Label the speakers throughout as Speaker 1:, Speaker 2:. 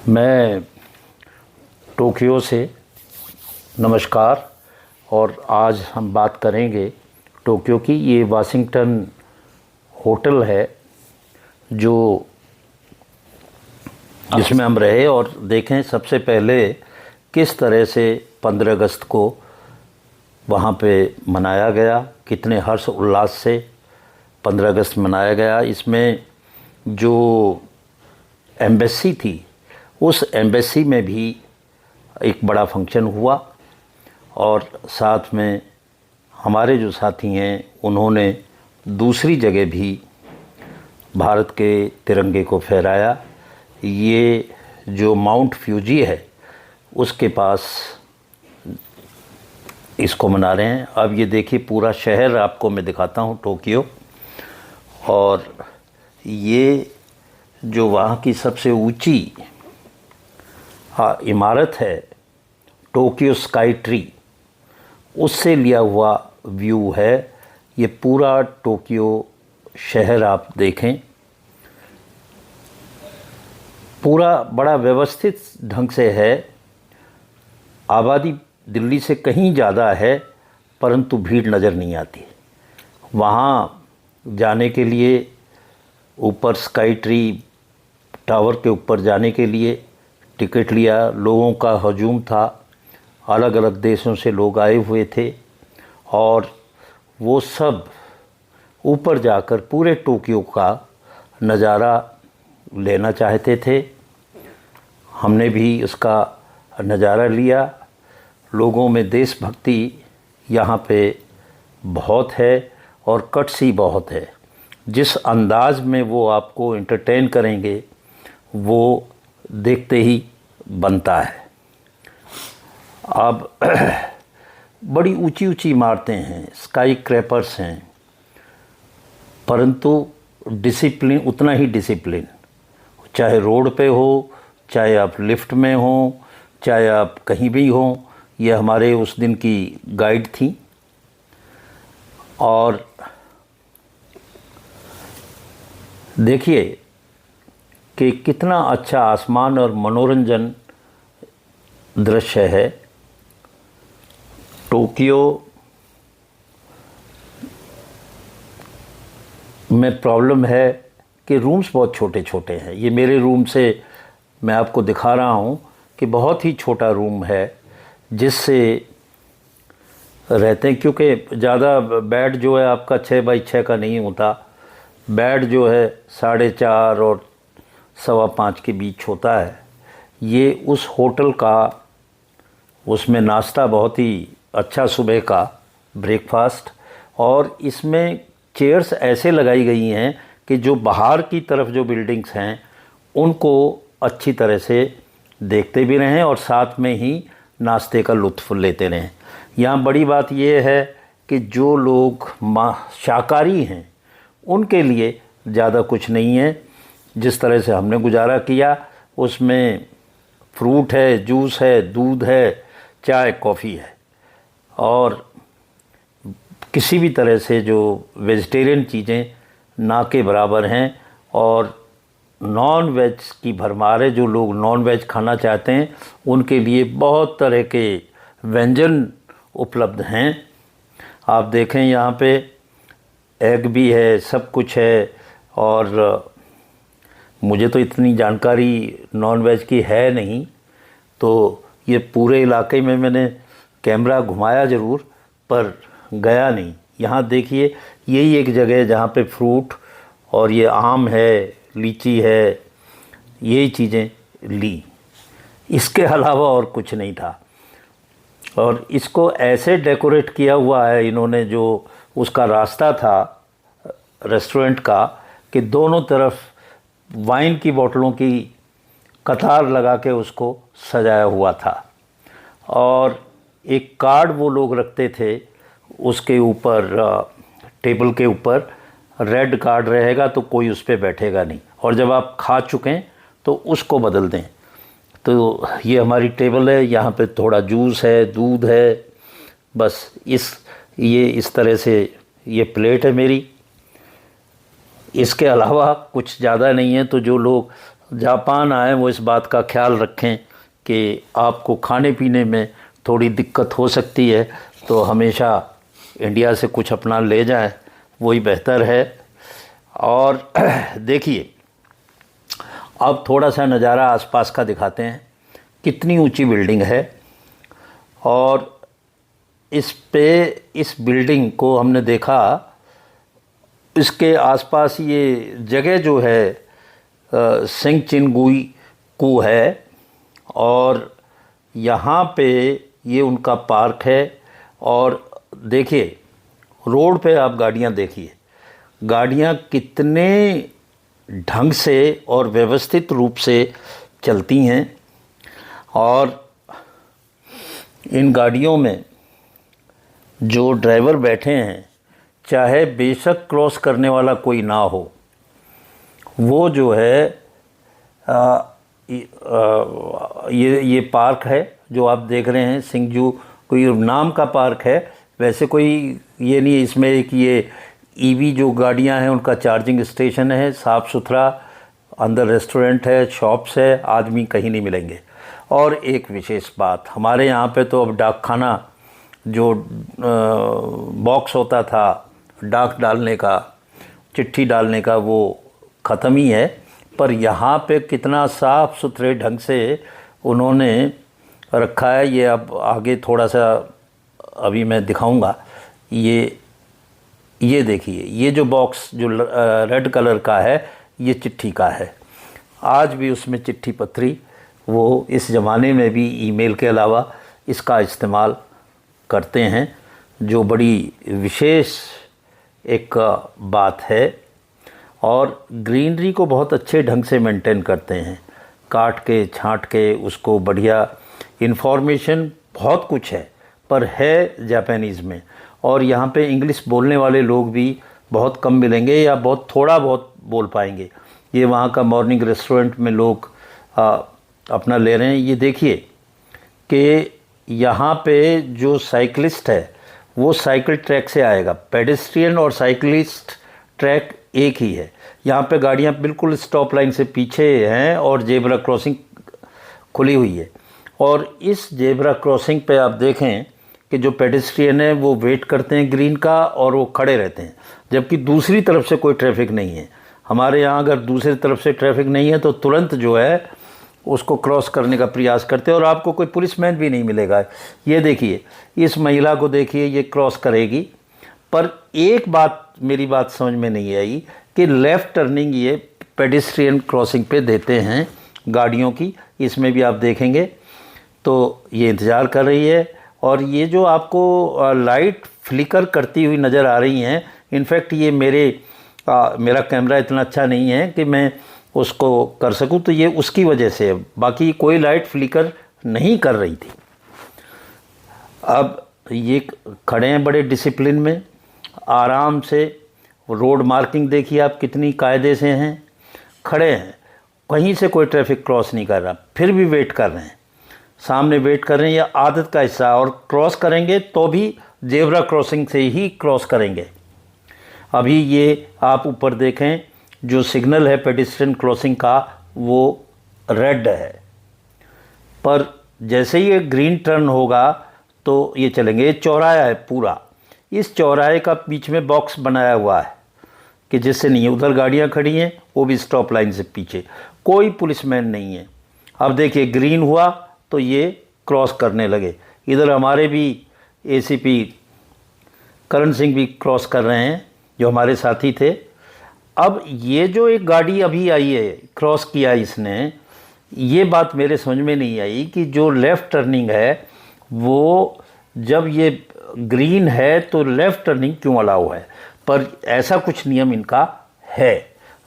Speaker 1: मैं टोक्यो से नमस्कार। और आज हम बात करेंगे टोक्यो की। ये वाशिंगटन होटल है जो जिसमें हम रहे और देखें सबसे पहले किस तरह से 15 अगस्त को वहाँ पे मनाया गया, कितने हर्ष उल्लास से 15 अगस्त मनाया गया। इसमें जो एम्बेसी थी उस एम्बेसी में भी एक बड़ा फंक्शन हुआ और साथ में हमारे जो साथी हैं उन्होंने दूसरी जगह भी भारत के तिरंगे को फहराया। ये जो माउंट फ्यूजी है उसके पास इसको मना रहे हैं। अब ये देखिए पूरा शहर आपको मैं दिखाता हूँ टोक्यो। और ये जो वहाँ की सबसे ऊंची इमारत है टोक्यो स्काई ट्री, उससे लिया हुआ व्यू है। ये पूरा टोक्यो शहर आप देखें, पूरा बड़ा व्यवस्थित ढंग से है। आबादी दिल्ली से कहीं ज़्यादा है परंतु भीड़ नज़र नहीं आती। वहाँ जाने के लिए ऊपर स्काई ट्री टावर के ऊपर जाने के लिए टिकट लिया। लोगों का हजूम था, अलग अलग देशों से लोग आए हुए थे और वो सब ऊपर जाकर पूरे टोक्यो का नज़ारा लेना चाहते थे। हमने भी उसका नज़ारा लिया। लोगों में देशभक्ति यहाँ पे बहुत है और कटसी बहुत है। जिस अंदाज में वो आपको एंटरटेन करेंगे वो देखते ही बनता है। अब बड़ी ऊंची ऊंची इमारतें हैं, स्काई क्रैपर्स हैं, परंतु डिसिप्लिन उतना ही डिसिप्लिन, चाहे रोड पे हो, चाहे आप लिफ्ट में हो, चाहे आप कहीं भी हो। ये हमारे उस दिन की गाइड थी। और देखिए कि कितना अच्छा आसमान और मनोरंजन दृश्य है। टोक्यो में प्रॉब्लम है कि रूम्स बहुत छोटे छोटे हैं। ये मेरे रूम से मैं आपको दिखा रहा हूँ कि बहुत ही छोटा रूम है जिससे रहते हैं, क्योंकि ज़्यादा बेड जो है आपका 6x6 का नहीं होता। बेड जो है 4.5 और 5.25 के बीच होता है। ये उस होटल का, उसमें नाश्ता बहुत ही अच्छा, सुबह का ब्रेकफास्ट। और इसमें चेयर्स ऐसे लगाई गई हैं कि जो बाहर की तरफ जो बिल्डिंग्स हैं उनको अच्छी तरह से देखते भी रहें और साथ में ही नाश्ते का लुत्फ़ लेते रहें। यहाँ बड़ी बात यह है कि जो लोग शाकाहारी हैं उनके लिए ज़्यादा कुछ नहीं है। जिस तरह से हमने गुजारा किया उसमें फ्रूट है, जूस है, दूध है, चाय कॉफ़ी है और किसी भी तरह से जो वेजिटेरियन चीज़ें ना के बराबर हैं। और नॉन वेज की भरमार है। जो लोग नॉन वेज खाना चाहते हैं उनके लिए बहुत तरह के व्यंजन उपलब्ध हैं। आप देखें यहाँ पे एग भी है, सब कुछ है। और मुझे तो इतनी जानकारी नॉन वेज की है नहीं, तो ये पूरे इलाके में मैंने कैमरा घुमाया ज़रूर पर गया नहीं। यहाँ देखिए यही एक जगह है जहाँ पे फ्रूट और ये आम है, लीची है, यही चीज़ें ली। इसके अलावा और कुछ नहीं था। और इसको ऐसे डेकोरेट किया हुआ है इन्होंने, जो उसका रास्ता था रेस्टोरेंट का, कि दोनों तरफ वाइन की बोतलों की कतार लगा के उसको सजाया हुआ था। और एक कार्ड वो लोग रखते थे उसके ऊपर, टेबल के ऊपर रेड कार्ड रहेगा तो कोई उस पर बैठेगा नहीं, और जब आप खा चुकें तो उसको बदल दें। तो ये हमारी टेबल है, यहाँ पे थोड़ा जूस है, दूध है, बस ये इस तरह से ये प्लेट है मेरी। इसके अलावा कुछ ज़्यादा नहीं है। तो जो लोग जापान आए वो इस बात का ख्याल रखें कि आपको खाने पीने में थोड़ी दिक्कत हो सकती है, तो हमेशा इंडिया से कुछ अपना ले जाएं, वही बेहतर है। और देखिए, अब थोड़ा सा नज़ारा आसपास का दिखाते हैं। कितनी ऊंची बिल्डिंग है, और इस बिल्डिंग को हमने देखा, इसके आसपास ये जगह जो है सिंगचिनगुई कू है, और यहाँ पे ये उनका पार्क है। और देखिए, रोड पे आप गाड़ियाँ देखिए, गाड़ियाँ कितने ढंग से और व्यवस्थित रूप से चलती हैं, और इन गाड़ियों में जो ड्राइवर बैठे हैं, चाहे बेशक क्रॉस करने वाला कोई ना हो, वो जो है ये पार्क है जो आप देख रहे हैं, सिंगजू कोई नाम का पार्क है। वैसे कोई ये नहीं है इसमें कि ये ईवी जो गाड़ियां हैं उनका चार्जिंग स्टेशन है, साफ़ सुथरा, अंदर रेस्टोरेंट है, शॉप्स है, आदमी कहीं नहीं मिलेंगे। और एक विशेष बात, हमारे यहाँ पे तो अब डाकखाना जो बॉक्स होता था डाक डालने का, चिट्ठी डालने का, वो ख़त्म ही है। पर यहाँ पे कितना साफ़ सुथरे ढंग से उन्होंने रखा है, ये अब आगे थोड़ा सा अभी मैं दिखाऊंगा। ये देखिए, ये जो बॉक्स जो रेड कलर का है, ये चिट्ठी का है। आज भी उसमें चिट्ठी पत्री, वो इस ज़माने में भी ईमेल के अलावा इसका इस्तेमाल करते हैं, जो बड़ी विशेष एक बात है। और ग्रीनरी को बहुत अच्छे ढंग से मेंटेन करते हैं, काट के छांट के उसको बढ़िया। इन्फॉर्मेशन बहुत कुछ है, पर है जापानीज़ में, और यहाँ पे इंग्लिश बोलने वाले लोग भी बहुत कम मिलेंगे या बहुत थोड़ा बहुत बोल पाएंगे। ये वहाँ का मॉर्निंग रेस्टोरेंट में लोग अपना ले रहे हैं। ये देखिए कि यहाँ पे जो साइकिलिस्ट है वो साइकिल ट्रैक से आएगा, पेडेस्ट्रियन और साइकिलिस्ट ट्रैक एक ही है। यहाँ पे गाड़ियाँ बिल्कुल स्टॉप लाइन से पीछे हैं और जेब्रा क्रॉसिंग खुली हुई है। और इस जेब्रा क्रॉसिंग पे आप देखें कि जो पेडेस्ट्रियन है वो वेट करते हैं ग्रीन का, और वो खड़े रहते हैं, जबकि दूसरी तरफ से कोई ट्रैफिक नहीं है। हमारे यहाँ अगर दूसरी तरफ से ट्रैफिक नहीं है तो तुरंत जो है उसको क्रॉस करने का प्रयास करते हैं, और आपको कोई पुलिसमैन भी नहीं मिलेगा। ये देखिए, इस महिला को देखिए, ये क्रॉस करेगी। पर एक बात, मेरी बात समझ में नहीं आई कि लेफ़्ट टर्निंग ये पेडेस्ट्रियन क्रॉसिंग पे देते हैं गाड़ियों की। इसमें भी आप देखेंगे तो ये इंतज़ार कर रही है, और ये जो आपको लाइट फ्लिकर करती हुई नज़र आ रही हैं, इनफैक्ट ये मेरा कैमरा इतना अच्छा नहीं है कि मैं उसको कर सकूं, तो ये उसकी वजह से, बाकी कोई लाइट फ्लिकर नहीं कर रही थी। अब ये खड़े हैं बड़े डिसिप्लिन में, आराम से। रोड मार्किंग देखिए आप कितनी कायदे से हैं, खड़े हैं, कहीं से कोई ट्रैफिक क्रॉस नहीं कर रहा, फिर भी वेट कर रहे हैं, सामने वेट कर रहे हैं। यह आदत का हिस्सा, और क्रॉस करेंगे तो भी जेब्रा क्रॉसिंग से ही क्रॉस करेंगे। अभी ये आप ऊपर देखें, जो सिग्नल है पेडेस्ट्रियन क्रॉसिंग का वो रेड है, पर जैसे ही ये ग्रीन टर्न होगा तो ये चलेंगे। ये चौराहा है पूरा, इस चौराहे का बीच में बॉक्स बनाया हुआ है कि जिससे नहीं है, उधर गाड़ियाँ खड़ी हैं, वो भी स्टॉप लाइन से पीछे, कोई पुलिसमैन नहीं है। अब देखिए, ग्रीन हुआ तो ये क्रॉस करने लगे। इधर हमारे भी एसीपी करण सिंह भी क्रॉस कर रहे हैं, जो हमारे साथी थे। अब ये जो एक गाड़ी अभी आई है, क्रॉस किया इसने, ये बात मेरे समझ में नहीं आई कि जो लेफ़्ट टर्निंग है वो जब ये ग्रीन है तो लेफ़्ट टर्निंग क्यों अलाउ है। पर ऐसा कुछ नियम इनका है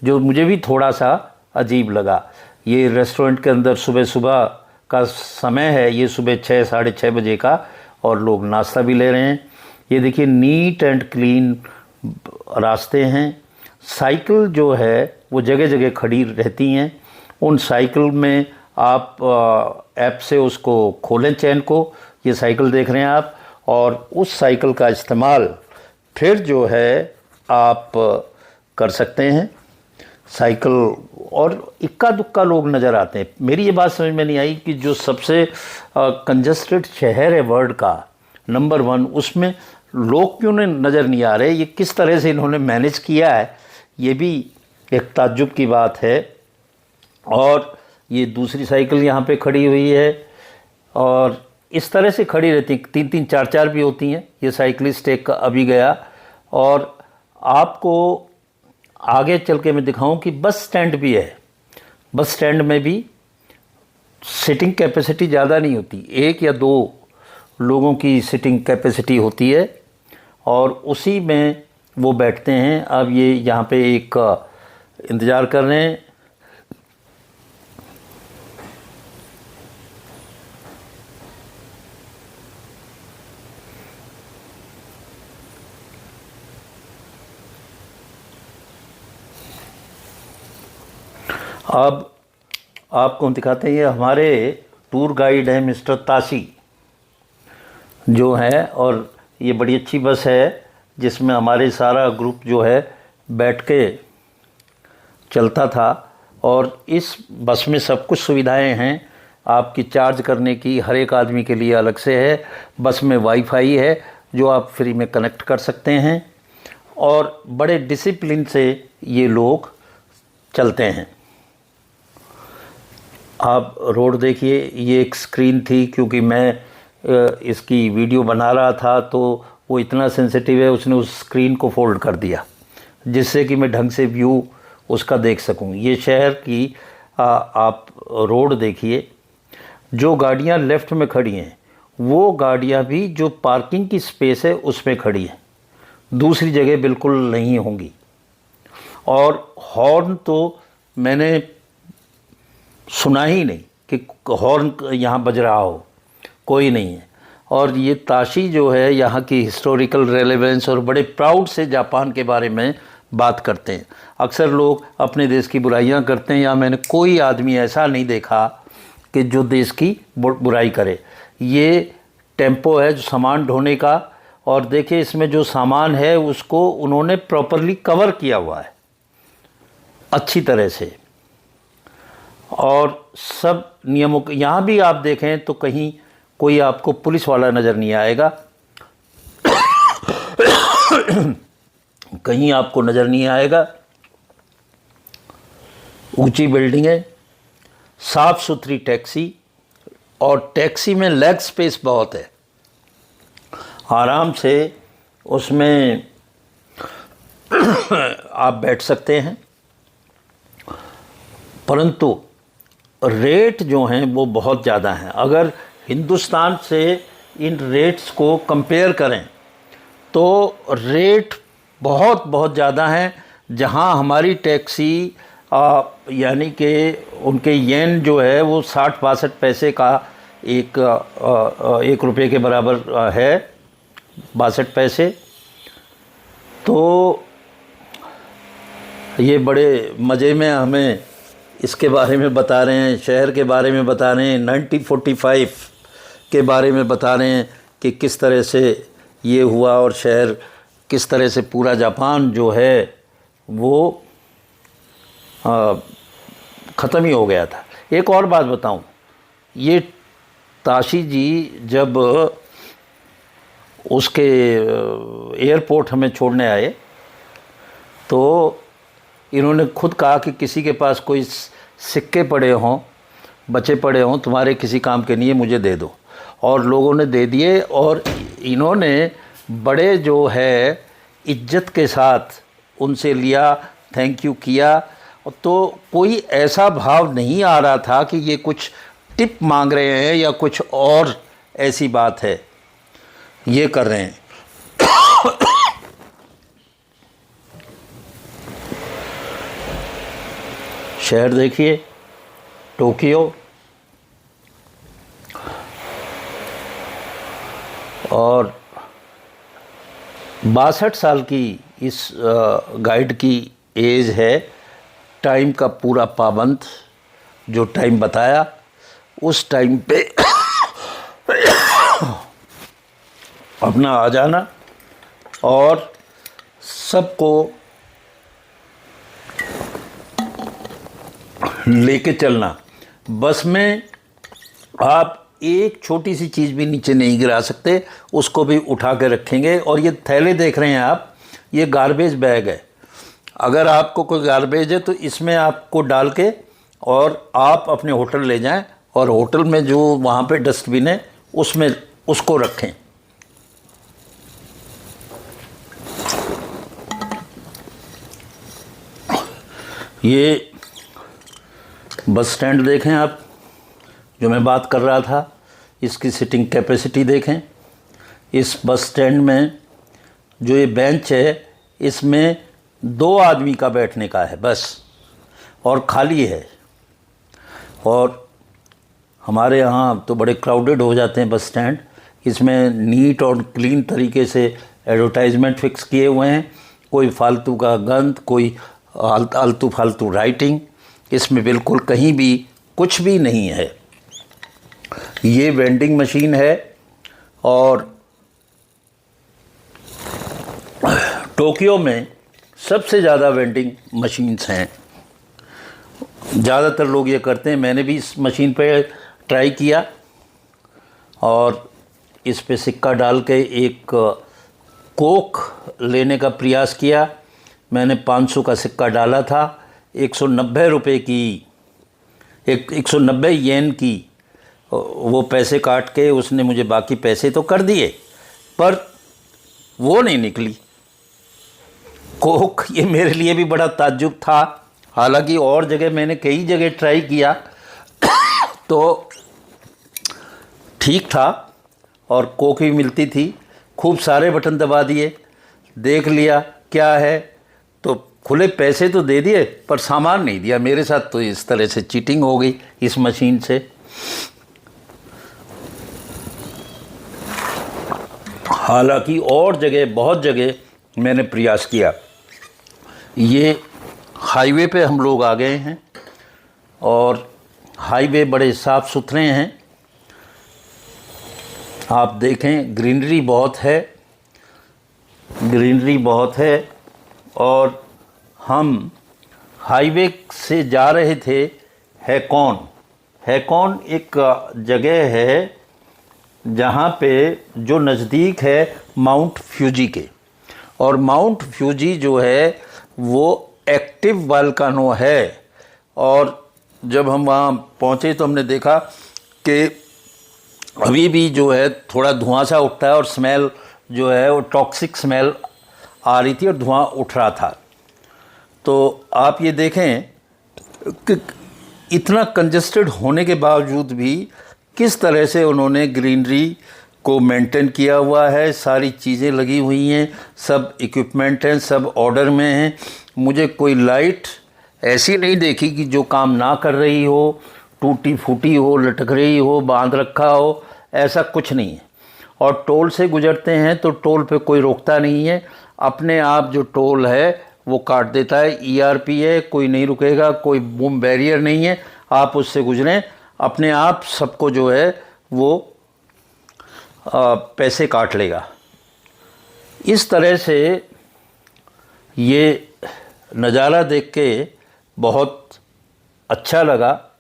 Speaker 1: जो मुझे भी थोड़ा सा अजीब लगा। ये रेस्टोरेंट के अंदर सुबह सुबह का समय है, ये सुबह 6 साढ़े 6 बजे का, और लोग नाश्ता भी ले रहे हैं। ये देखिए, नीट एंड क्लीन रास्ते हैं। साइकिल जो है वो जगह जगह खड़ी रहती हैं। उन साइकिल में आप ऐप से उसको खोलें, चैन को, ये साइकिल देख रहे हैं आप, और उस साइकिल का इस्तेमाल फिर जो है आप कर सकते हैं। साइकिल, और इक्का दुक्का लोग नज़र आते हैं। मेरी ये बात समझ में नहीं आई कि जो सबसे कंजस्टेड शहर है वर्ल्ड का नंबर 1, उसमें लोग क्यों नज़र नहीं आ रहे। ये किस तरह से इन्होंने मैनेज किया है, ये भी एक ताज्जुब की बात है। और ये दूसरी साइकिल यहाँ पे खड़ी हुई है और इस तरह से खड़ी रहती, 3-3 4-4 भी होती हैं। ये साइकिलिस्ट एक अभी गया, और आपको आगे चल के मैं दिखाऊं कि बस स्टैंड भी है। बस स्टैंड में भी सिटिंग कैपेसिटी ज़्यादा नहीं होती, 1 या 2 लोगों की सिटिंग कैपेसिटी होती है, और उसी में वो बैठते हैं। अब ये यहाँ पे एक इंतज़ार कर रहे हैं। अब आपको दिखाते हैं, ये हमारे टूर गाइड हैं मिस्टर ताशी जो है, और ये बड़ी अच्छी बस है जिसमें हमारे सारा ग्रुप जो है बैठ के चलता था। और इस बस में सब कुछ सुविधाएं हैं आपकी चार्ज करने की, हर एक आदमी के लिए अलग से है। बस में वाईफाई है जो आप फ्री में कनेक्ट कर सकते हैं, और बड़े डिसिप्लिन से ये लोग चलते हैं। आप रोड देखिए, ये एक स्क्रीन थी, क्योंकि मैं इसकी वीडियो बना रहा था तो वो इतना सेंसिटिव है, उसने उस स्क्रीन को फोल्ड कर दिया जिससे कि मैं ढंग से व्यू उसका देख सकूं। ये शहर की आप रोड देखिए, जो गाड़ियां लेफ़्ट में खड़ी हैं वो गाड़ियां भी जो पार्किंग की स्पेस है उसमें खड़ी हैं, दूसरी जगह बिल्कुल नहीं होंगी। और हॉर्न तो मैंने सुना ही नहीं कि हॉर्न यहाँ बज रहा हो, कोई नहीं है। और ये ताशी जो है यहाँ की हिस्टोरिकल रेलेवेंस, और बड़े प्राउड से जापान के बारे में बात करते हैं। अक्सर लोग अपने देश की बुराइयाँ करते हैं, या मैंने कोई आदमी ऐसा नहीं देखा कि जो देश की बुराई करे। ये टेम्पो है जो सामान ढोने का, और देखिए इसमें जो सामान है उसको उन्होंने प्रॉपरली कवर किया हुआ है अच्छी तरह से, और सब नियमों के। यहाँ भी आप देखें तो कहीं कोई आपको पुलिस वाला नज़र नहीं आएगा कहीं आपको नज़र नहीं आएगा। ऊंची बिल्डिंगें, साफ़ सुथरी टैक्सी, और टैक्सी में लेग स्पेस बहुत है, आराम से उसमें आप बैठ सकते हैं। परंतु रेट जो हैं वो बहुत ज़्यादा हैं। अगर हिंदुस्तान से इन रेट्स को कंपेयर करें तो रेट बहुत बहुत ज़्यादा हैं। जहां हमारी टैक्सी यानी कि उनके येन जो है वो 60-62 पैसे का एक रुपये के बराबर है, 62 पैसे। तो ये बड़े मज़े में हमें इसके बारे में बता रहे हैं, शहर के बारे में बता रहे हैं, 1945 के बारे में बता रहे हैं कि किस तरह से ये हुआ, और शहर किस तरह से पूरा जापान जो है वो ख़त्म ही हो गया था। एक और बात बताऊं, ये ताशी जी जब उसके एयरपोर्ट हमें छोड़ने आए तो इन्होंने खुद कहा कि किसी के पास कोई सिक्के पड़े हों, बचे पड़े हों, तुम्हारे किसी काम के नहीं है, मुझे दे दो। और लोगों ने दे दिए, और इन्होंने बड़े जो है इज्जत के साथ उनसे लिया, थैंक यू किया। तो कोई ऐसा भाव नहीं आ रहा था कि ये कुछ टिप मांग रहे हैं या कुछ और ऐसी बात है ये कर रहे हैं। शहर देखिए, टोक्यो, और 62 साल की इस गाइड की एज है। टाइम का पूरा पाबंद, जो टाइम बताया उस टाइम पे अपना आ जाना, और सबको लेके चलना। बस में आप एक छोटी सी चीज़ भी नीचे नहीं गिरा सकते, उसको भी उठा के रखेंगे। और ये थैले देख रहे हैं आप, ये गार्बेज बैग है। अगर आपको कोई गार्बेज है तो इसमें आपको डाल के और आप अपने होटल ले जाएं, और होटल में जो वहाँ पे डस्टबिन है उसमें उसको रखें। ये बस स्टैंड देखें आप, जो मैं बात कर रहा था, इसकी सीटिंग कैपेसिटी देखें। इस बस स्टैंड में जो ये बेंच है, इसमें 2 आदमी का बैठने का है बस, और खाली है। और हमारे यहाँ तो बड़े क्राउडेड हो जाते हैं बस स्टैंड। इसमें नीट और क्लीन तरीके से एडवर्टाइजमेंट फिक्स किए हुए हैं। कोई फालतू का गंद, कोई आलतू फालतू राइटिंग इसमें बिल्कुल कहीं भी कुछ भी नहीं है। ये वेंडिंग मशीन है, और टोक्यो में सबसे ज़्यादा वेंडिंग मशीन्स हैं। ज़्यादातर लोग ये करते हैं। मैंने भी इस मशीन पे ट्राई किया और इस पे सिक्का डाल के एक कोक लेने का प्रयास किया। मैंने 500 का सिक्का डाला था, 190 रुपये की, 190 येन की वो पैसे काट के उसने मुझे बाकी पैसे तो कर दिए, पर वो नहीं निकली कोक। ये मेरे लिए भी बड़ा ताज्जुब था। हालांकि और जगह मैंने कई जगह ट्राई किया तो ठीक था और कोक भी मिलती थी। खूब सारे बटन दबा दिए, देख लिया क्या है, तो खुले पैसे तो दे दिए पर सामान नहीं दिया। मेरे साथ तो इस तरह से चीटिंग हो गई इस मशीन से। हालांकि और जगह, बहुत जगह मैंने प्रयास किया। ये हाईवे पे हम लोग आ गए हैं और हाईवे बड़े साफ़ सुथरे हैं। आप देखें, ग्रीनरी बहुत है, ग्रीनरी बहुत है। और हम हाईवे से जा रहे थे हैकोन। हैकोन एक जगह है जहाँ पे जो नज़दीक है माउंट फ्यूजी के, और माउंट फ्यूजी जो है वो एक्टिव वोल्केनो है। और जब हम वहाँ पहुँचे तो हमने देखा कि अभी भी जो है थोड़ा धुआं सा उठता है और स्मेल जो है वो टॉक्सिक स्मेल आ रही थी और धुआं उठ रहा था। तो आप ये देखें कि इतना कंजस्टेड होने के बावजूद भी किस तरह से उन्होंने ग्रीनरी को मेंटेन किया हुआ है। सारी चीज़ें लगी हुई हैं, सब इक्विपमेंट हैं, सब ऑर्डर में हैं। मुझे कोई लाइट ऐसी नहीं देखी कि जो काम ना कर रही हो, टूटी फूटी हो, लटक रही हो, बांध रखा हो, ऐसा कुछ नहीं है। और टोल से गुजरते हैं तो टोल पे कोई रोकता नहीं है, अपने आप जो टोल है वो काट देता है। ईआरपी है, कोई नहीं रुकेगा, कोई बूम बैरियर नहीं है, आप उससे गुजरें, अपने आप सबको जो है वो पैसे काट लेगा। इस तरह से ये नज़ारा देख के बहुत अच्छा लगा।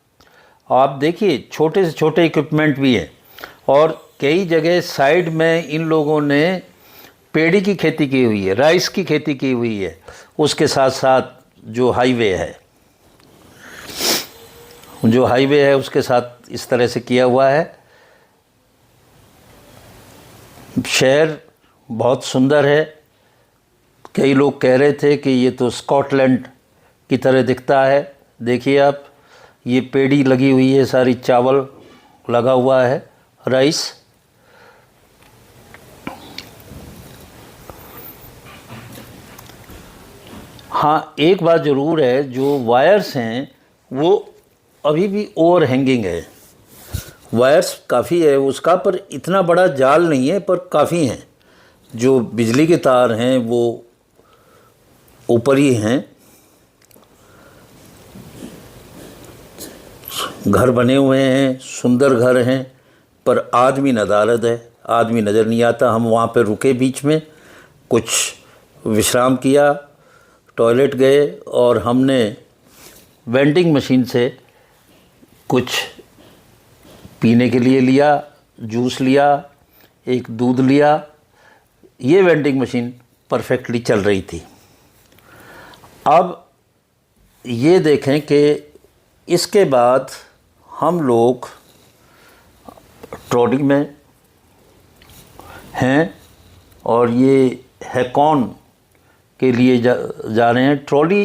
Speaker 1: आप देखिए, छोटे से छोटे इक्विपमेंट भी हैं, और कई जगह साइड में इन लोगों ने पेड़ी की खेती की हुई है, राइस की खेती की हुई है। उसके साथ साथ जो हाईवे है, उसके साथ इस तरह से किया हुआ है। शहर बहुत सुंदर है। कई लोग कह रहे थे कि ये तो स्कॉटलैंड की तरह दिखता है। देखिए आप, ये पेड़ी लगी हुई है, सारी चावल लगा हुआ है, राइस। हाँ, एक बात ज़रूर है, जो वायर्स हैं वो अभी भी ओवर हैंगिंग है। वायर्स काफ़ी है उसका, पर इतना बड़ा जाल नहीं है, पर काफ़ी हैं। जो बिजली के तार हैं वो ऊपर ही हैं। घर बने हुए हैं, सुंदर घर हैं, पर आदमी नदारद है, आदमी नज़र नहीं आता। हम वहाँ पे रुके, बीच में कुछ विश्राम किया, टॉयलेट गए, और हमने वेंडिंग मशीन से कुछ पीने के लिए लिया, जूस लिया, एक दूध लिया। ये वेंडिंग मशीन परफेक्टली चल रही थी। अब ये देखें कि इसके बाद हम लोग ट्रॉली में हैं और ये हैकॉन के लिए जा रहे हैं। ट्रॉली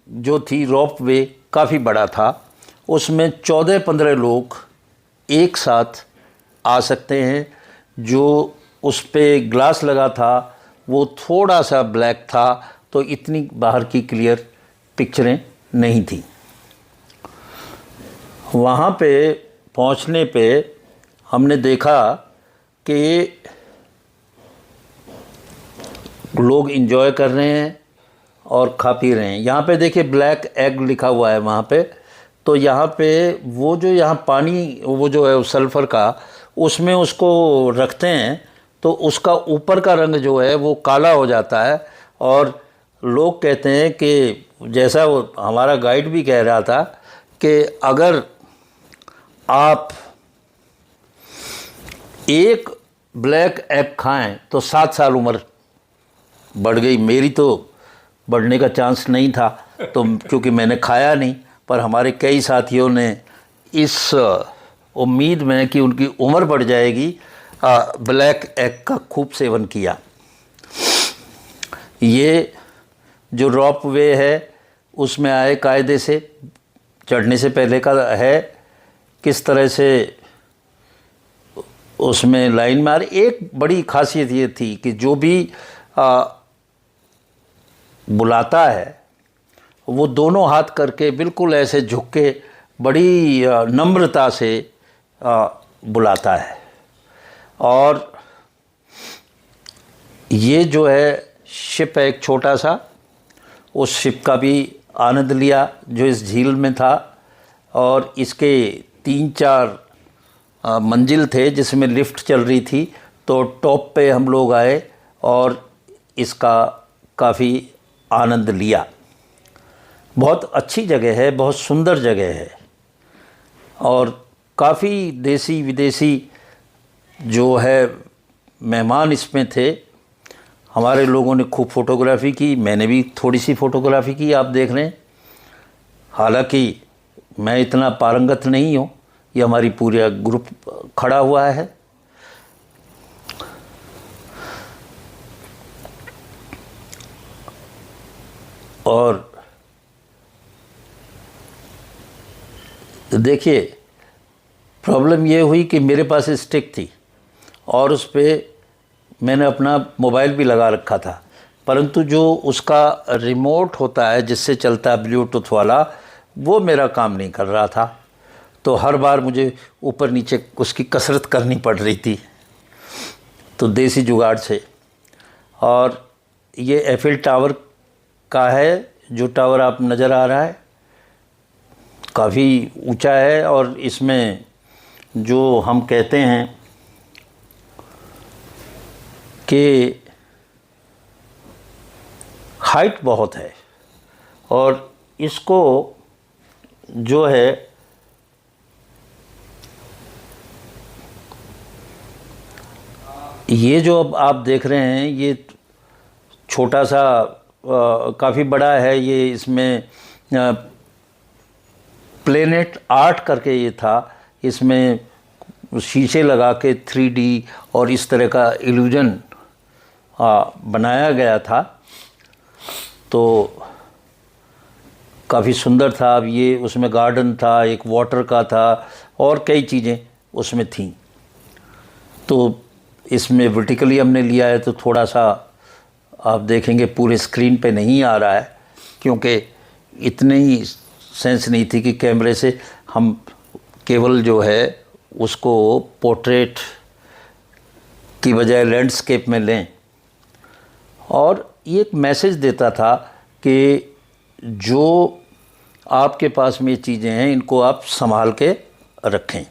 Speaker 1: जो थी रोप वे काफ़ी बड़ा था, उसमें 14-15 लोग एक साथ आ सकते हैं। जो उस पे ग्लास लगा था वो थोड़ा सा ब्लैक था, तो इतनी बाहर की क्लियर पिक्चरें नहीं थी। वहाँ पे पहुँचने पे हमने देखा कि लोग एंजॉय कर रहे हैं और खा पी रहे हैं। यहाँ पे देखिए ब्लैक एग लिखा हुआ है वहाँ पे। तो यहाँ पे वो जो यहाँ पानी वो जो है सल्फ़र का, उसमें उसको रखते हैं तो उसका ऊपर का रंग जो है वो काला हो जाता है। और लोग कहते हैं कि जैसा वो हमारा गाइड भी कह रहा था कि अगर आप एक ब्लैक एग खाएं तो 7 साल उम्र बढ़ गई। मेरी तो बढ़ने का चांस नहीं था, तो क्योंकि मैंने खाया नहीं, पर हमारे कई साथियों ने इस उम्मीद में कि उनकी उम्र बढ़ जाएगी ब्लैक एग का खूब सेवन किया। ये जो रोप वे है उसमें आए कायदे से, चढ़ने से पहले का है किस तरह से उसमें लाइन में आ रही। एक बड़ी खासियत ये थी कि जो भी बुलाता है वो दोनों हाथ करके बिल्कुल ऐसे झुक के बड़ी नम्रता से बुलाता है। और ये जो है शिप है एक छोटा सा, उस शिप का भी आनंद लिया जो इस झील में था। और इसके 3-4 मंजिल थे जिसमें लिफ्ट चल रही थी, तो टॉप पे हम लोग आए और इसका काफ़ी आनंद लिया। बहुत अच्छी जगह है, बहुत सुंदर जगह है और काफ़ी देसी विदेशी जो है मेहमान इसमें थे। हमारे लोगों ने खूब फ़ोटोग्राफ़ी की, मैंने भी थोड़ी सी फ़ोटोग्राफ़ी की, आप देख रहे हैं। हालांकि मैं इतना पारंगत नहीं हूँ, ये हमारी पूरा ग्रुप खड़ा हुआ है। और देखिए प्रॉब्लम ये हुई कि मेरे पास स्टिक थी और उस पर मैंने अपना मोबाइल भी लगा रखा था, परंतु जो उसका रिमोट होता है जिससे चलता है ब्लूटूथ वाला, वो मेरा काम नहीं कर रहा था। तो हर बार मुझे ऊपर नीचे उसकी कसरत करनी पड़ रही थी, तो देसी जुगाड़ से। और ये एफिल टावर का है, जो टावर आप नज़र आ रहा है काफ़ी ऊंचा है। और इसमें जो हम कहते हैं कि हाइट बहुत है, और इसको जो है ये जो अब आप देख रहे हैं ये छोटा सा काफ़ी बड़ा है। ये इसमें प्लेनेट आर्ट करके ये था, इसमें शीशे लगा के 3D और इस तरह का इल्यूजन बनाया गया था, तो काफ़ी सुंदर था। अब ये उसमें गार्डन था, एक वाटर का था और कई चीज़ें उसमें थीं। तो इसमें वर्टिकली हमने लिया है तो थोड़ा सा आप देखेंगे पूरे स्क्रीन पे नहीं आ रहा है, क्योंकि इतनी ही सेंस नहीं थी कि कैमरे से हम केवल जो है उसको पोर्ट्रेट की बजाय लैंडस्केप में लें। और ये एक मैसेज देता था कि जो आपके पास में ये चीज़ें हैं इनको आप संभाल के रखें।